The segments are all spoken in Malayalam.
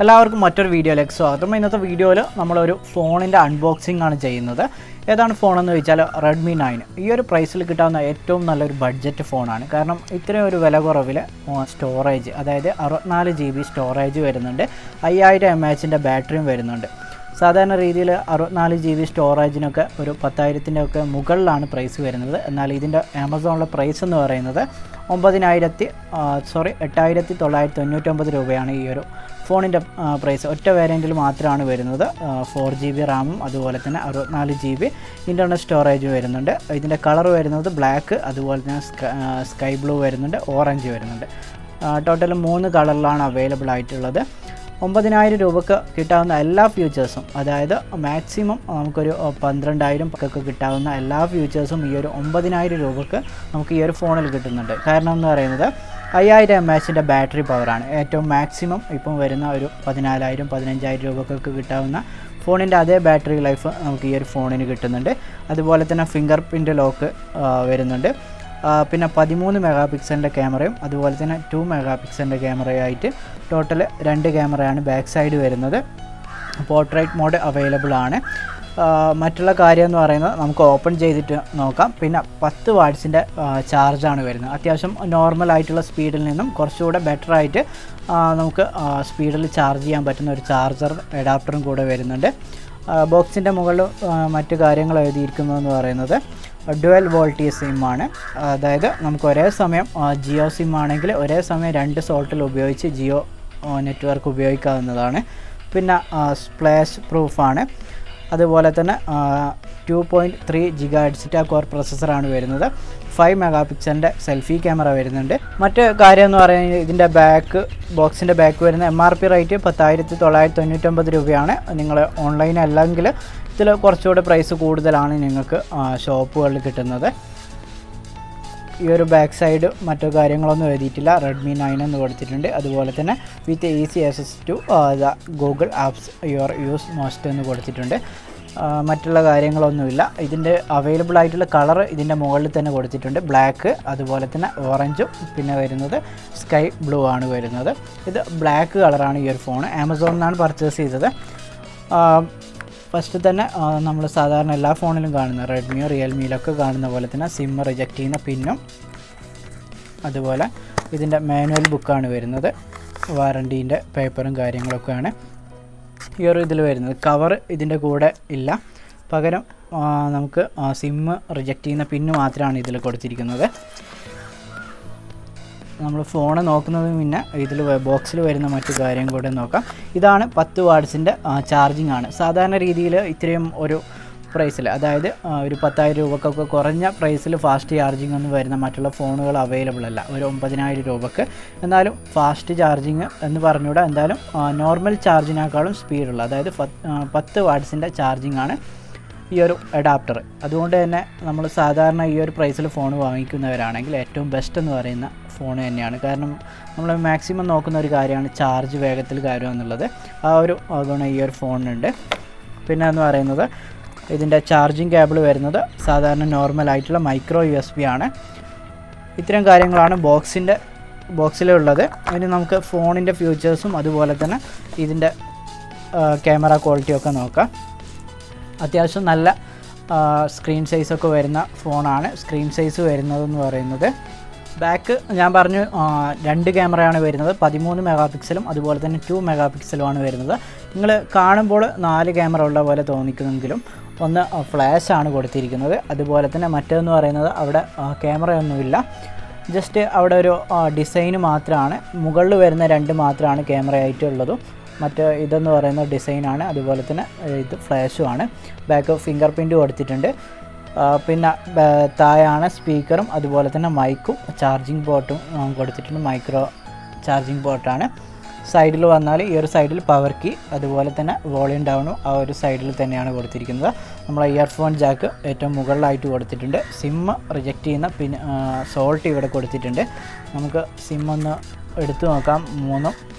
എല്ലാവർക്കും മറ്റൊരു വീഡിയോയിലേക്ക് സ്വാഗതം. ഇന്നത്തെ വീഡിയോയിൽ നമ്മളൊരു ഫോണിൻ്റെ അൺബോക്സിംഗ് ആണ് ചെയ്യുന്നത്. ഏതാണ് ഫോണെന്ന് ചോദിച്ചാൽ Redmi 9. ഈ ഒരു പ്രൈസിൽ കിട്ടാവുന്ന ഏറ്റവും നല്ലൊരു ബഡ്ജറ്റ് ഫോണാണ്. കാരണം ഇത്രയും ഒരു വില കുറവിൽ സ്റ്റോറേജ്, അതായത് 64 GB സ്റ്റോറേജ് വരുന്നുണ്ട്, 5000 mAh ബാറ്ററിയും വരുന്നുണ്ട്. സാധാരണ രീതിയിൽ 64 GB സ്റ്റോറേജിനൊക്കെ ഒരു 10,000-ൻ്റെ ഒക്കെ മുകളിലാണ് പ്രൈസ് വരുന്നത്. എന്നാൽ ഇതിൻ്റെ ആമസോണിലെ പ്രൈസ് എന്ന് പറയുന്നത് 8,999 രൂപയാണ് ഈ ഒരു ഫോണിൻ്റെ പ്രൈസ്. ഒറ്റ വേരിയൻറ്റിൽ മാത്രമാണ് വരുന്നത്. 4 GB റാമും അതുപോലെ തന്നെ 64 GB ഇൻ്റർണൽ സ്റ്റോറേജ് വരുന്നുണ്ട്. ഇതിൻ്റെ കളർ വരുന്നത് ബ്ലാക്ക്, അതുപോലെ തന്നെ സ്കൈ ബ്ലൂ വരുന്നുണ്ട്, ഓറഞ്ച് വരുന്നുണ്ട്. ടോട്ടൽ 3 കളറിലാണ് അവൈലബിൾ ആയിട്ടുള്ളത്. 9,000 രൂപയ്ക്ക് കിട്ടാവുന്ന എല്ലാ ഫീച്ചേഴ്സും, അതായത് മാക്സിമം നമുക്കൊരു 12,000 ഒക്കെ കിട്ടാവുന്ന എല്ലാ ഫീച്ചേഴ്സും ഈ ഒരു 9,000 രൂപയ്ക്ക് നമുക്ക് ഈ ഒരു ഫോണിൽ കിട്ടുന്നുണ്ട്. കാരണം എന്ന് പറയുന്നത് 5000 mAh ബാറ്ററി പവറാണ് ഏറ്റവും മാക്സിമം ഇപ്പം വരുന്ന ഒരു 14,000 15,000 രൂപയ്ക്കൊക്കെ കിട്ടാവുന്ന ഫോണിൻ്റെ അതേ ബാറ്ററി ലൈഫ് നമുക്ക് ഈ ഒരു ഫോണിന് കിട്ടുന്നുണ്ട്. അതുപോലെ തന്നെ ഫിംഗർ പ്രിൻ്റ് ലോക്ക് വരുന്നുണ്ട്. പിന്നെ 13 മെഗാപിക്സലിൻ്റെ ക്യാമറയും അതുപോലെ തന്നെ 2 മെഗാപിക്സലിൻ്റെ ക്യാമറയായിട്ട് ടോട്ടൽ 2 ക്യാമറയാണ് ബാക്ക് സൈഡ് വരുന്നത്. പോർട്രേറ്റ് മോഡ് അവൈലബിൾ ആണ്. മറ്റുള്ള കാര്യം എന്ന് പറയുന്നത് നമുക്ക് ഓപ്പൺ ചെയ്തിട്ട് നോക്കാം. പിന്നെ 10 വാട്ട്സിൻ്റെ ചാർജാണ് വരുന്നത്. അത്യാവശ്യം നോർമലായിട്ടുള്ള സ്പീഡിൽ നിന്നും കുറച്ചുകൂടെ ബെറ്റർ ആയിട്ട് നമുക്ക് സ്പീഡിൽ ചാർജ് ചെയ്യാൻ പറ്റുന്ന ഒരു ചാർജർ അഡാപ്റ്ററും കൂടെ വരുന്നുണ്ട്. ബോക്സിൻ്റെ മുകളിൽ മറ്റു കാര്യങ്ങൾ എഴുതിയിരിക്കുന്നതെന്ന് പറയുന്നത് ഡുവൽ വോൾട്ടേജ് സിമ്മാണ്. അതായത് നമുക്ക് ഒരേ സമയം ജിയോ സിം ആണെങ്കിൽ ഒരേ സമയം 2 സോൾട്ടിൽ ഉപയോഗിച്ച് ജിയോ നെറ്റ്വർക്ക് ഉപയോഗിക്കാവുന്നതാണ്. പിന്നെ സ്പ്ലാഷ് പ്രൂഫാണ്. അതുപോലെ തന്നെ 2.3 GHz കോർ പ്രൊസസ്സറാണ് വരുന്നത്. 5 മെഗാപിക്സലിൻ്റെ സെൽഫി ക്യാമറ വരുന്നുണ്ട്. മറ്റ് കാര്യം എന്ന് പറയുന്നത് ഇതിൻ്റെ ബോക്സിൻ്റെ ബാക്ക് വരുന്ന MRP റേറ്റ് 10,999 രൂപയാണ്. നിങ്ങൾ ഓൺലൈൻ അല്ലെങ്കിൽ ഇതിൽ കുറച്ചുകൂടെ പ്രൈസ് കൂടുതലാണ് നിങ്ങൾക്ക് ഷോപ്പുകളിൽ കിട്ടുന്നത്. ഈ ഒരു ബാക്ക് സൈഡ് മറ്റു കാര്യങ്ങളൊന്നും എഴുതിയിട്ടില്ല. Redmi 9 എന്ന് കൊടുത്തിട്ടുണ്ട്. അതുപോലെ തന്നെ with easy access to the Google apps your use most എന്ന് കൊടുത്തിട്ടുണ്ട്. മറ്റുള്ള കാര്യങ്ങളൊന്നുമില്ല. ഇതിൻ്റെ അവൈലബിൾ ആയിട്ടുള്ള കളർ ഇതിൻ്റെ മുകളിൽ തന്നെ കൊടുത്തിട്ടുണ്ട്. ബ്ലാക്ക്, അതുപോലെ തന്നെ ഓറഞ്ചും, പിന്നെ വരുന്നത് സ്കൈ ബ്ലൂ ആണ് വരുന്നത്. ഇത് ബ്ലാക്ക് കളറാണ് ഈ ഒരു ഫോൺ. ആമസോണിൽ നിന്നാണ് പർച്ചേസ് ചെയ്തത്. ഫസ്റ്റ് തന്നെ നമ്മൾ സാധാരണ എല്ലാ ഫോണിലും കാണുന്ന റെഡ്മിയോ റിയൽമിയിലൊക്കെ കാണുന്ന പോലെ തന്നെ സിം റിജക്റ്റ് ചെയ്യുന്ന പിന്നും അതുപോലെ ഇതിൻ്റെ മാനുവൽ ബുക്കാണ് വരുന്നത്. വാറണ്ടീൻ്റെ പേപ്പറും കാര്യങ്ങളൊക്കെയാണ് ഈ ഒരു ഇതിൽ വരുന്നത്. കവർ ഇതിൻ്റെ കൂടെ ഇല്ല. പകരം നമുക്ക് സിം റിജക്റ്റ് ചെയ്യുന്ന പിന്ന് മാത്രമാണ് ഇതിൽ കൊടുത്തിരിക്കുന്നത്. നമ്മൾ ഫോണ് നോക്കുന്നതിന് മുന്നേ ഇതിൽ ബോക്സിൽ വരുന്ന മറ്റു കാര്യം കൂടെ നോക്കാം. ഇതാണ് 10 വാട്ട്സിൻ്റെ ചാർജിങ് ആണ്. സാധാരണ രീതിയിൽ ഇത്രയും ഒരു പ്രൈസിൽ, അതായത് ഒരു 10,000 രൂപക്കൊക്കെ കുറഞ്ഞ പ്രൈസിൽ ഫാസ്റ്റ് ചാർജിങ് ഒന്നും വരുന്ന മറ്റുള്ള ഫോണുകൾ അവൈലബിൾ അല്ല ഒരു 9,000 രൂപക്ക്. എന്നാലും ഫാസ്റ്റ് ചാർജിങ് എന്ന് പറഞ്ഞുകൂടാ, എന്തായാലും നോർമൽ ചാർജിനേക്കാളും സ്പീഡുള്ള, അതായത് 10 വാട്ട്സിൻ്റെ ചാർജിങ് ആണ് ഈ ഒരു അഡാപ്റ്റർ. അതുകൊണ്ട് തന്നെ നമ്മൾ സാധാരണ ഈ ഒരു പ്രൈസിൽ ഫോൺ വാങ്ങിക്കുന്നവരാണെങ്കിൽ ഏറ്റവും ബെസ്റ്റ് എന്ന് പറയുന്ന ഫോൺ തന്നെയാണ്. കാരണം നമ്മൾ മാക്സിമം നോക്കുന്ന ഒരു കാര്യമാണ് ചാർജ് വേഗത്തിൽ കയറുക എന്നുള്ളത്. ആ ഒരു ഗുണം ഈ ഒരു ഫോണിനുണ്ട്. പിന്നെ എന്ന് പറയുന്നത് ഇതിൻ്റെ ചാർജിങ് കേബിൾ വരുന്നത് സാധാരണ നോർമലായിട്ടുള്ള മൈക്രോ USB ആണ്. ഇത്തരം കാര്യങ്ങളാണ് ബോക്സിലുള്ളത്. ഇനി നമുക്ക് ഫോണിൻ്റെ ഫീച്ചേഴ്സും അതുപോലെ തന്നെ ഇതിൻ്റെ ക്യാമറ ക്വാളിറ്റിയൊക്കെ നോക്കാം. അത്യാവശ്യം നല്ല സ്ക്രീൻ സൈസൊക്കെ വരുന്ന ഫോണാണ്. സ്ക്രീൻ സൈസ് വരുന്നതെന്ന് പറയുന്നത് ബാക്ക് ഞാൻ പറഞ്ഞു 2 ക്യാമറയാണ് വരുന്നത്. 13 മെഗാപിക്സലും അതുപോലെ തന്നെ 2 മെഗാപിക്സലുമാണ് വരുന്നത്. നിങ്ങൾ കാണുമ്പോൾ 4 ക്യാമറ ഉള്ള പോലെ തോന്നിക്കുമെങ്കിലും ഒന്ന് ഫ്ലാഷ് ആണ് കൊടുത്തിരിക്കുന്നത്. അതുപോലെ തന്നെ മറ്റേതെന്ന് പറയുന്നത് അവിടെ ക്യാമറയൊന്നുമില്ല. ജസ്റ്റ് അവിടെ ഒരു ഡിസൈന് മാത്രമാണ്. മുകളിൽ വരുന്ന 2 മാത്രമാണ് ക്യാമറയായിട്ടുള്ളതും. മറ്റ് ഇതെന്ന് പറയുന്ന ഡിസൈനാണ്. അതുപോലെ തന്നെ ഇത് ഫ്ലാഷുമാണ്. ബാക്ക് ഫിംഗർ പ്രിൻ്റ് കൊടുത്തിട്ടുണ്ട്. പിന്നെ താഴെയാണ് സ്പീക്കറും അതുപോലെ തന്നെ മൈക്കും ചാർജിങ് പോർട്ടും കൊടുത്തിട്ടുണ്ട്. മൈക്രോ ചാർജിങ് പോർട്ടാണ്. സൈഡിൽ വന്നാൽ ഈ ഒരു സൈഡിൽ പവർ കീ, അതുപോലെ തന്നെ വോളിയം ഡൗണും ആ ഒരു സൈഡിൽ തന്നെയാണ് കൊടുത്തിരിക്കുന്നത്. നമ്മളെ ഇയർഫോൺ ജാക്ക് ഏറ്റവും മുകളിലായിട്ട് കൊടുത്തിട്ടുണ്ട്. സിം റിജക്റ്റ് ചെയ്യുന്ന പിന്നെ സോൾട്ട് ഇവിടെ കൊടുത്തിട്ടുണ്ട്. നമുക്ക് സിം ഒന്ന് എടുത്തു നോക്കാം. 3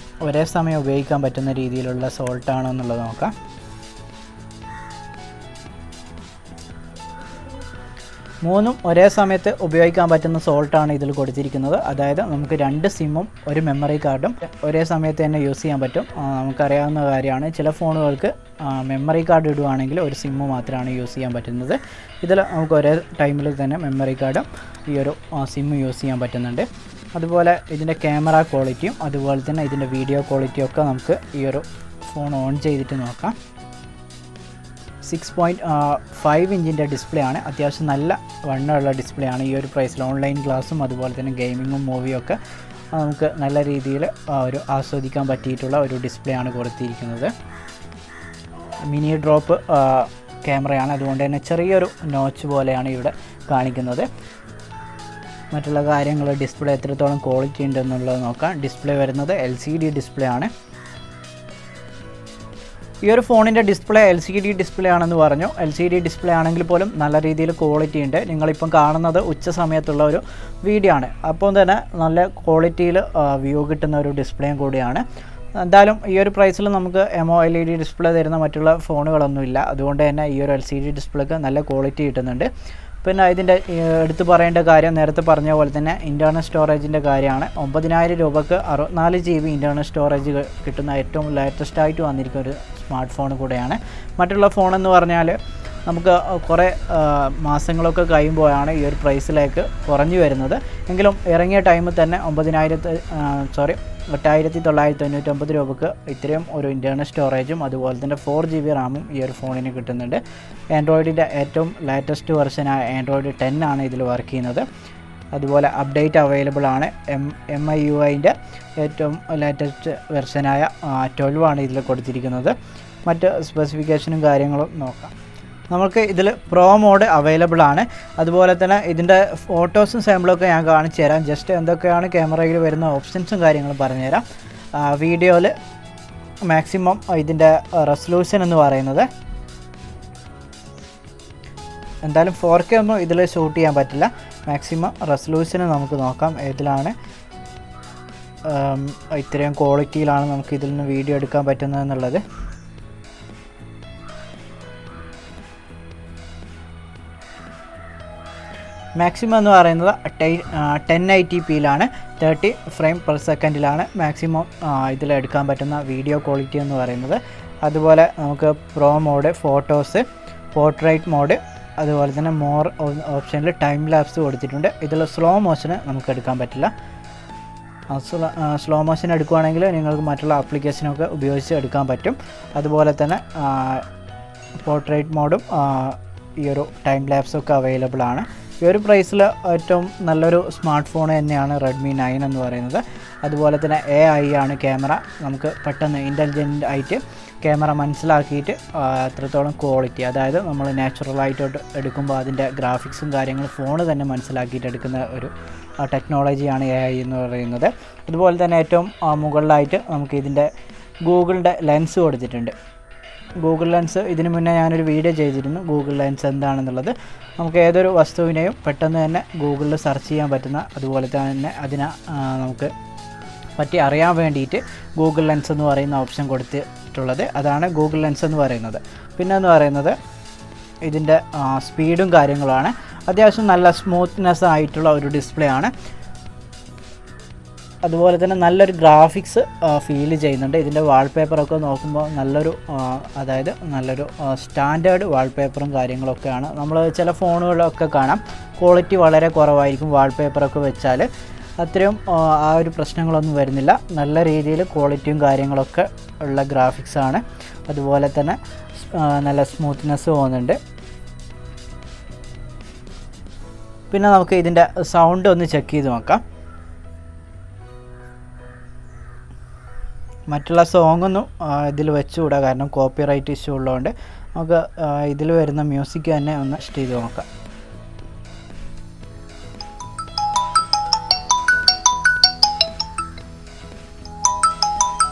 ഒരേ സമയം ഉപയോഗിക്കാൻ പറ്റുന്ന രീതിയിലുള്ള സോൾട്ടാണോ എന്നുള്ളത് നോക്കാം. മൂന്നും ഒരേ സമയത്ത് ഉപയോഗിക്കാൻ പറ്റുന്ന സോൾട്ടാണ് ഇതിൽ കൊടുത്തിരിക്കുന്നത്. അതായത് നമുക്ക് 2 സിമ്മും ഒരു മെമ്മറി കാർഡും ഒരേ സമയത്ത് തന്നെ യൂസ് ചെയ്യാൻ പറ്റും. നമുക്കറിയാവുന്ന കാര്യമാണ്, ചില ഫോണുകൾക്ക് മെമ്മറി കാർഡ് ഇടുവാണെങ്കിൽ ഒരു സിമ്മ് മാത്രമാണ് യൂസ് ചെയ്യാൻ പറ്റുന്നത്. ഇതിൽ നമുക്ക് ഒരേ ടൈമിൽ തന്നെ മെമ്മറി കാർഡും ഈ ഒരു സിമ്മ് യൂസ് ചെയ്യാൻ പറ്റുന്നുണ്ട്. അതുപോലെ ഇതിൻ്റെ ക്യാമറ ക്വാളിറ്റിയും അതുപോലെ തന്നെ ഇതിൻ്റെ വീഡിയോ ക്വാളിറ്റിയും ഒക്കെ നമുക്ക് ഈ ഒരു ഫോൺ ഓൺ ചെയ്തിട്ട് നോക്കാം. 6.5 ഇഞ്ചിൻ്റെ ഡിസ്പ്ലേ ആണ്. അത്യാവശ്യം നല്ല വണ്ണമുള്ള ഡിസ്പ്ലേ ആണ്. ഈ ഒരു പ്രൈസിൽ ഓൺലൈൻ ക്ലാസ്സും അതുപോലെ തന്നെ ഗെയിമിങ്ങും മൂവിയും ഒക്കെ നമുക്ക് നല്ല രീതിയിൽ ഒരു ആസ്വദിക്കാൻ പറ്റിയിട്ടുള്ള ഒരു ഡിസ്പ്ലേ ആണ് കൊടുത്തിരിക്കുന്നത്. മിനി ഡ്രോപ്പ് ക്യാമറയാണ്, അതുകൊണ്ട് തന്നെ ചെറിയൊരു നോച്ച് പോലെയാണ് ഇവിടെ കാണിക്കുന്നത്. മറ്റുള്ള കാര്യങ്ങൾ ഡിസ്പ്ലേ എത്രത്തോളം ക്വാളിറ്റി ഉണ്ടെന്നുള്ളത് നോക്കാം. ഡിസ്പ്ലേ വരുന്നത് LCD ഡിസ്പ്ലേ ആണ്. ഈ ഒരു ഫോണിൻ്റെ ഡിസ്പ്ലേ LCD ഡിസ്പ്ലേ ആണെന്ന് പറഞ്ഞു. LCD ഡിസ്പ്ലേ ആണെങ്കിൽ പോലും നല്ല രീതിയിൽ ക്വാളിറ്റി ഉണ്ട്. നിങ്ങളിപ്പം കാണുന്നത് ഉച്ച സമയത്തുള്ള ഒരു വീഡിയോ ആണ്. അപ്പോൾ തന്നെ നല്ല ക്വാളിറ്റിയിൽ വ്യൂ കിട്ടുന്ന ഒരു ഡിസ്പ്ലേയും കൂടിയാണ്. എന്തായാലും ഈ ഒരു പ്രൈസിൽ നമുക്ക് AMOLED ഡിസ്പ്ലേ തരുന്ന മറ്റുള്ള ഫോണുകളൊന്നുമില്ല. അതുകൊണ്ട് തന്നെ ഈ ഒരു LCD ഡിസ്പ്ലേക്ക് നല്ല ക്വാളിറ്റി കിട്ടുന്നുണ്ട്. പിന്നെ ഇതിൻ്റെ എടുത്തു പറയേണ്ട കാര്യം, നേരത്തെ പറഞ്ഞ പോലെ തന്നെ ഇൻറ്റേർണൽ സ്റ്റോറേജിൻ്റെ കാര്യമാണ്. 9000 രൂപക്ക് 64 GB ഇൻറ്റേർണൽ സ്റ്റോറേജ് കിട്ടുന്ന ഏറ്റവും ലേറ്റസ്റ്റ് ആയിട്ട് വന്നിരിക്കുന്ന ഒരു സ്മാർട്ട് ഫോൺ കൂടെയാണ്. മറ്റുള്ള ഫോണെന്ന് പറഞ്ഞാൽ നമുക്ക് കുറേ മാസങ്ങളൊക്കെ കഴിയുമ്പോഴാണ് ഈ ഒരു പ്രൈസിലേക്ക് കുറഞ്ഞു വരുന്നത്. എങ്കിലും ഇറങ്ങിയ ടൈമിൽ തന്നെ 8999 രൂപക്ക് ഇത്രയും ഒരു ഇൻറ്റേർണൽ സ്റ്റോറേജും അതുപോലെ തന്നെ 4 GB റാമും ഈ ഒരു ഫോണിന് കിട്ടുന്നുണ്ട്. ആൻഡ്രോയിഡിൻ്റെ ഏറ്റവും ലേറ്റസ്റ്റ് വെർഷനായ ആൻഡ്രോയിഡ് 10 ആണ് ഇതിൽ വർക്ക് ചെയ്യുന്നത്. അതുപോലെ അപ്ഡേറ്റ് അവൈലബിൾ ആണ്. MIUIൻ്റെ ഏറ്റവും ലേറ്റസ്റ്റ് വെർഷനായ 12 ആണ് ഇതിൽ കൊടുത്തിരിക്കുന്നത്. മറ്റ് സ്പെസിഫിക്കേഷനും കാര്യങ്ങളും നോക്കാം. നമുക്ക് ഇതിൽ പ്രോ മോഡ് അവൈലബിൾ ആണ്. അതുപോലെ തന്നെ ഇതിൻ്റെ ഫോട്ടോസും സാമ്പിളൊക്കെ ഞാൻ കാണിച്ചു തരാം. ജസ്റ്റ് എന്തൊക്കെയാണ് ക്യാമറയിൽ വരുന്ന ഓപ്ഷൻസും കാര്യങ്ങളും പറഞ്ഞുതരാം. വീഡിയോയിൽ മാക്സിമം ഇതിൻ്റെ റെസൊല്യൂഷൻ എന്ന് പറയുന്നത് എന്തായാലും 4K ഒന്നും ഇതിൽ ഷൂട്ട് ചെയ്യാൻ പറ്റില്ല. മാക്സിമം റെസൊല്യൂഷന് നമുക്ക് നോക്കാം ഏതിലാണ് ഇത്രയും ക്വാളിറ്റിയിലാണ് നമുക്ക് ഇതിൽ നിന്ന് വീഡിയോ എടുക്കാൻ പറ്റുന്നതെന്നുള്ളത്. മാക്സിമം എന്ന് പറയുന്നത് 1080pയിലാണ്, 30 ഫ്രെയിം പെർ സെക്കൻഡിലാണ് മാക്സിമം ഇതിലെടുക്കാൻ പറ്റുന്ന വീഡിയോ ക്വാളിറ്റി എന്ന് പറയുന്നത്. അതുപോലെ നമുക്ക് pro mode, photos, portrait mode, അതുപോലെ തന്നെ മോർ ഓപ്ഷനിൽ ടൈം ലാപ്സ് കൊടുത്തിട്ടുണ്ട്. ഇതിൽ സ്ലോ മോഷന് നമുക്ക് എടുക്കാൻ പറ്റില്ല. സ്ലോ മോഷൻ എടുക്കുകയാണെങ്കിൽ നിങ്ങൾക്ക് മറ്റുള്ള ആപ്ലിക്കേഷനൊക്കെ ഉപയോഗിച്ച് എടുക്കാൻ പറ്റും. അതുപോലെ തന്നെ പോർട്രേറ്റ് മോഡും ഈ ഒരു ടൈം ലാപ്സൊക്കെ അവൈലബിൾ ആണ്. ഈ ഒരു പ്രൈസിൽ ഏറ്റവും നല്ലൊരു സ്മാർട്ട് ഫോൺ തന്നെയാണ് Redmi 9 എന്ന് പറയുന്നത്. അതുപോലെ തന്നെ AI ആണ് ക്യാമറ. നമുക്ക് പെട്ടെന്ന് ഇൻ്റലിജൻ്റ് ആയിട്ട് ക്യാമറ മനസ്സിലാക്കിയിട്ട് എത്രത്തോളം ക്വാളിറ്റി, അതായത് നമ്മൾ നാച്ചുറലായിട്ട് എടുക്കുമ്പോൾ അതിൻ്റെ ഗ്രാഫിക്സും കാര്യങ്ങളും ഫോണ് തന്നെ മനസ്സിലാക്കിയിട്ട് എടുക്കുന്ന ഒരു ടെക്നോളജിയാണ് AI എന്ന് പറയുന്നത്. അതുപോലെ തന്നെ ഏറ്റവും മുകളിലായിട്ട് നമുക്ക് ഇതിൻ്റെ ഗൂഗിളിൻ്റെ ലെൻസ് കൊടുത്തിട്ടുണ്ട്. ഗൂഗിൾ ലെൻസ് ഇതിനു മുന്നേ ഞാനൊരു വീഡിയോ ചെയ്തിരുന്നു, ഗൂഗിൾ ലെൻസ് എന്താണെന്നുള്ളത്. നമുക്ക് ഏതൊരു വസ്തുവിനെയും പെട്ടെന്ന് തന്നെ ഗൂഗിളിൽ സെർച്ച് ചെയ്യാൻ പറ്റുന്ന, അതുപോലെ തന്നെ അതിനെ നമുക്ക് പറ്റി അറിയാൻ വേണ്ടിയിട്ട് ഗൂഗിൾ ലെൻസ് എന്ന് പറയുന്ന ഓപ്ഷൻ കൊടുത്തിട്ടുള്ളത്. അതാണ് ഗൂഗിൾ ലെൻസ് എന്ന് പറയുന്നത്. പിന്നെ എന്ന് പറയുന്നത് ഇതിൻ്റെ സ്പീഡും കാര്യങ്ങളുമാണ്. അത്യാവശ്യം നല്ല സ്മൂത്ത്നെസ് ആയിട്ടുള്ള ഒരു ഡിസ്പ്ലേ ആണ്. അതുപോലെ തന്നെ നല്ലൊരു ഗ്രാഫിക്സ് ഫീൽ ചെയ്യുന്നുണ്ട്. ഇതിൻ്റെ വാൾപേപ്പറൊക്കെ നോക്കുമ്പോൾ നല്ലൊരു സ്റ്റാൻഡേർഡ് വാൾപേപ്പറും കാര്യങ്ങളൊക്കെയാണ്. നമ്മൾ ചില ഫോണുകളൊക്കെ കാണാം ക്വാളിറ്റി വളരെ കുറവായിരിക്കും വാൾപേപ്പറൊക്കെ വെച്ചാൽ. അത്രയും ആ ഒരു പ്രശ്നങ്ങളൊന്നും വരുന്നില്ല. നല്ല രീതിയിൽ ക്വാളിറ്റിയും കാര്യങ്ങളൊക്കെ ഉള്ള ഗ്രാഫിക്സാണ്. അതുപോലെ തന്നെ നല്ല സ്മൂത്ത്നെസ് പോകുന്നുണ്ട്. പിന്നെ നമുക്ക് ഇതിൻ്റെ സൗണ്ട് ഒന്ന് ചെക്ക് ചെയ്ത് നോക്കാം. മറ്റുള്ള സോങ്ങൊന്നും ഇതിൽ വെച്ചുകൂടാ, കാരണം കോപ്പിറൈറ്റ് ഇഷ്യൂ ഉള്ളതുകൊണ്ട്. നമുക്ക് ഇതിൽ വരുന്ന മ്യൂസിക് തന്നെ ഒന്ന് ഇഷ്ടം ചെയ്ത് നോക്കാം.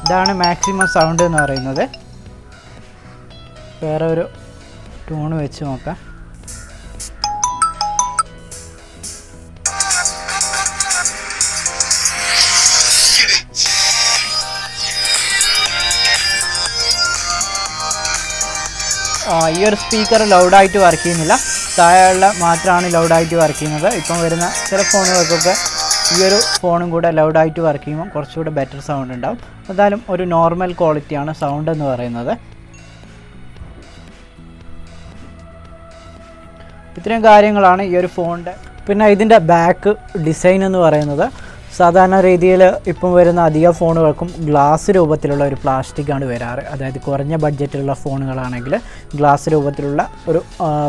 ഇതാണ് മാക്സിമം സൗണ്ട് എന്ന് പറയുന്നത്. വേറെ ഒരു ട്യൂൺ വെച്ച് നോക്കാം. ഈ ഒരു സ്പീക്കർ ലൗഡായിട്ട് വർക്ക് ചെയ്യുന്നില്ല. താഴെയുള്ള മാത്രമാണ് ലൗഡായിട്ട് വർക്ക് ചെയ്യുന്നത്. ഇപ്പം വരുന്ന ചില ഫോണുകൾക്കൊക്കെ ഈ ഒരു ഫോണും കൂടെ ലൗഡായിട്ട് വർക്ക് ചെയ്യുമ്പോൾ കുറച്ചുകൂടെ ബെറ്റർ സൗണ്ട് ഉണ്ടാവും. എന്തായാലും ഒരു നോർമൽ ക്വാളിറ്റിയാണ് സൗണ്ട് എന്ന് പറയുന്നത്. ഇത്രയും കാര്യങ്ങളാണ് ഈ ഒരു ഫോണിൻ്റെ. പിന്നെ ഇതിൻ്റെ ബാക്ക് ഡിസൈൻ എന്ന് പറയുന്നത് സാധാരണ രീതിയിൽ ഇപ്പം വരുന്ന അധിക ഫോണുകൾക്കും ഗ്ലാസ് രൂപത്തിലുള്ള ഒരു പ്ലാസ്റ്റിക്കാണ് വരാറ്. അതായത് കുറഞ്ഞ ബഡ്ജറ്റിലുള്ള ഫോണുകളാണെങ്കിൽ ഗ്ലാസ് രൂപത്തിലുള്ള ഒരു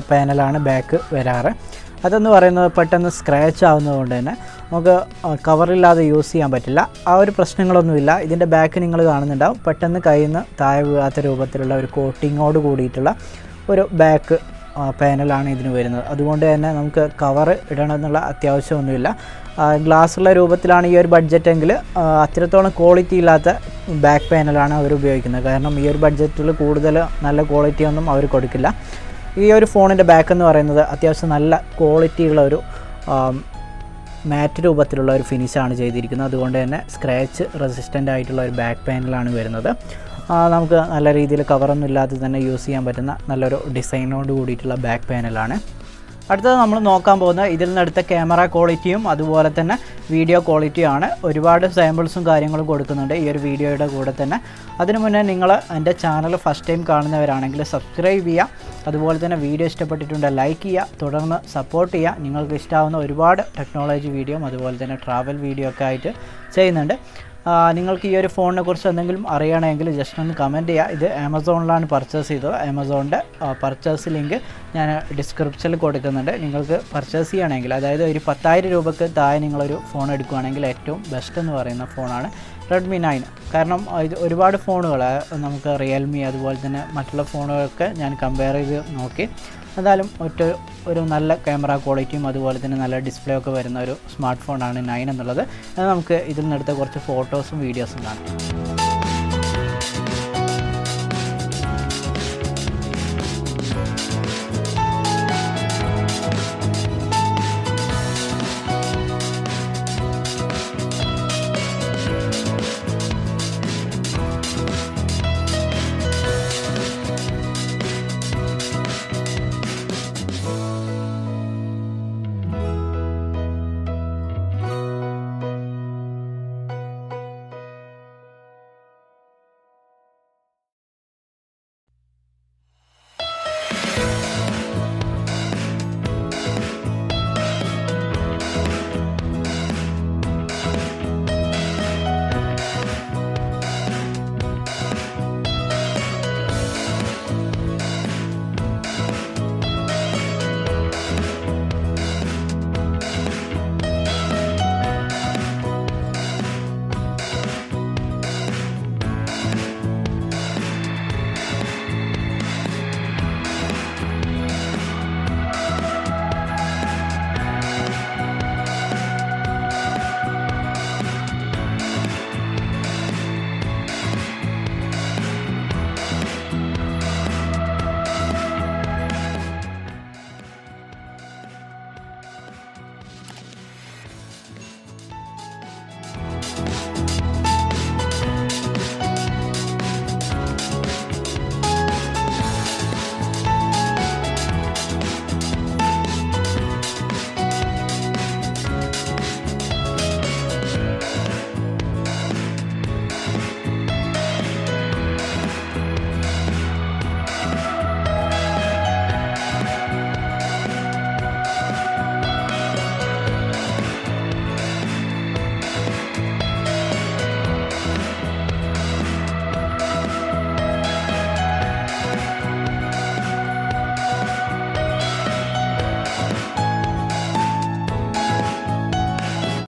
പാനലാണ് ബാക്ക് വരാറ്. അതെന്ന് പറയുന്നത് പെട്ടെന്ന് സ്ക്രാച്ച് ആവുന്നതുകൊണ്ട് തന്നെ നമുക്ക് കവറില്ലാതെ യൂസ് ചെയ്യാൻ പറ്റില്ല. ആ ഒരു പ്രശ്നങ്ങളൊന്നുമില്ല. ഇതിൻ്റെ ബാക്ക് നിങ്ങൾ കാണുന്നുണ്ടാവും, പെട്ടെന്ന് കയ്യിൽ നിന്ന് താഴെ വീഴാത്ത രൂപത്തിലുള്ള ഒരു കോട്ടിങ്ങോട് കൂടിയിട്ടുള്ള ഒരു ബാക്ക് പാനലാണ് ഇതിന് വരുന്നത്. അതുകൊണ്ട് തന്നെ നമുക്ക് കവർ ഇടണമെന്നുള്ള അത്യാവശ്യമൊന്നുമില്ല. ഗ്ലാസ്സുള്ള രൂപത്തിലാണ് ഈ ഒരു ബഡ്ജറ്റെങ്കിൽ അത്രത്തോളം ക്വാളിറ്റി ഇല്ലാത്ത ബാക്ക് പാനലാണ് അവർ ഉപയോഗിക്കുന്നത്. കാരണം ഈ ഒരു ബഡ്ജറ്റിൽ കൂടുതൽ നല്ല ക്വാളിറ്റി ഒന്നും അവർ കൊടുക്കില്ല. ഈ ഒരു ഫോണിൻ്റെ ബാക്ക് എന്ന് പറയുന്നത് അത്യാവശ്യം നല്ല ക്വാളിറ്റിയുള്ള ഒരു മാറ്റ് രൂപത്തിലുള്ള ഒരു ഫിനിഷാണ് ചെയ്തിരിക്കുന്നത്. അതുകൊണ്ട് തന്നെ സ്ക്രാച്ച് റെസിസ്റ്റൻ്റ് ആയിട്ടുള്ള ഒരു ബാക്ക് പാനലാണ് വരുന്നത്. നമുക്ക് നല്ല രീതിയിൽ കവറൊന്നും ഇല്ലാതെ തന്നെ യൂസ് ചെയ്യാൻ പറ്റുന്ന നല്ലൊരു ഡിസൈനോട് കൂടിയിട്ടുള്ള ബാക്ക് പാനലാണ്. അടുത്തത് നമ്മൾ നോക്കാൻ പോകുന്നത് ഇതിൽ നിന്നെടുത്ത ക്യാമറ ക്വാളിറ്റിയും അതുപോലെ തന്നെ വീഡിയോ ക്വാളിറ്റിയാണ്. ഒരുപാട് സാമ്പിൾസും കാര്യങ്ങളും കൊടുക്കുന്നുണ്ട് ഈ ഒരു വീഡിയോയുടെ കൂടെ തന്നെ. അതിനു മുന്നേ നിങ്ങൾ എൻ്റെ ചാനൽ ഫസ്റ്റ് ടൈം കാണുന്നവരാണെങ്കിൽ സബ്സ്ക്രൈബ് ചെയ്യുക. അതുപോലെ തന്നെ വീഡിയോ ഇഷ്ടപ്പെട്ടിട്ടുണ്ടെങ്കിൽ ലൈക്ക് ചെയ്യുക, തുടർന്ന് സപ്പോർട്ട് ചെയ്യുക. നിങ്ങൾക്ക് ഇഷ്ടമാവുന്ന ഒരുപാട് ടെക്നോളജി വീഡിയോയും അതുപോലെ തന്നെ ട്രാവൽ വീഡിയോ ഒക്കെ ആയിട്ട് ചെയ്യുന്നുണ്ട്. നിങ്ങൾക്ക് ഈ ഒരു ഫോണിനെ കുറിച്ച് എന്തെങ്കിലും അറിയണമെങ്കിൽ ജസ്റ്റ് ഒന്ന് കമൻറ്റ് ചെയ്യുക. ഇത് ആമസോണിലാണ് പർച്ചേസ് ചെയ്തത്. ആമസോണിൻ്റെ പർച്ചേസ് ലിങ്ക് ഞാൻ ഡിസ്ക്രിപ്ഷനിൽ കൊടുക്കുന്നുണ്ട്. നിങ്ങൾക്ക് പർച്ചേസ് ചെയ്യണമെങ്കിൽ, അതായത് ഒരു 10,000 രൂപയ്ക്ക് താഴെ നിങ്ങളൊരു ഫോൺ എടുക്കുകയാണെങ്കിൽ ഏറ്റവും ബെസ്റ്റ് എന്ന് പറയുന്ന ഫോണാണ് Redmi 9. കാരണം ഇത് ഒരുപാട് ഫോണുകൾ നമുക്ക് റിയൽമി അതുപോലെ തന്നെ മറ്റുള്ള ഫോണുകളൊക്കെ ഞാൻ കമ്പയർ ചെയ്ത് നോക്കി. എന്തായാലും ഒരു നല്ല ക്യാമറ ക്വാളിറ്റിയും അതുപോലെ തന്നെ നല്ല ഡിസ്പ്ലേ ഒക്കെ വരുന്ന ഒരു സ്മാർട്ട് ഫോണാണ് 9 എന്നുള്ളത്. നമുക്ക് ഇതിൽ നിന്നെടുത്ത കുറച്ച് ഫോട്ടോസും വീഡിയോസും കാണാം.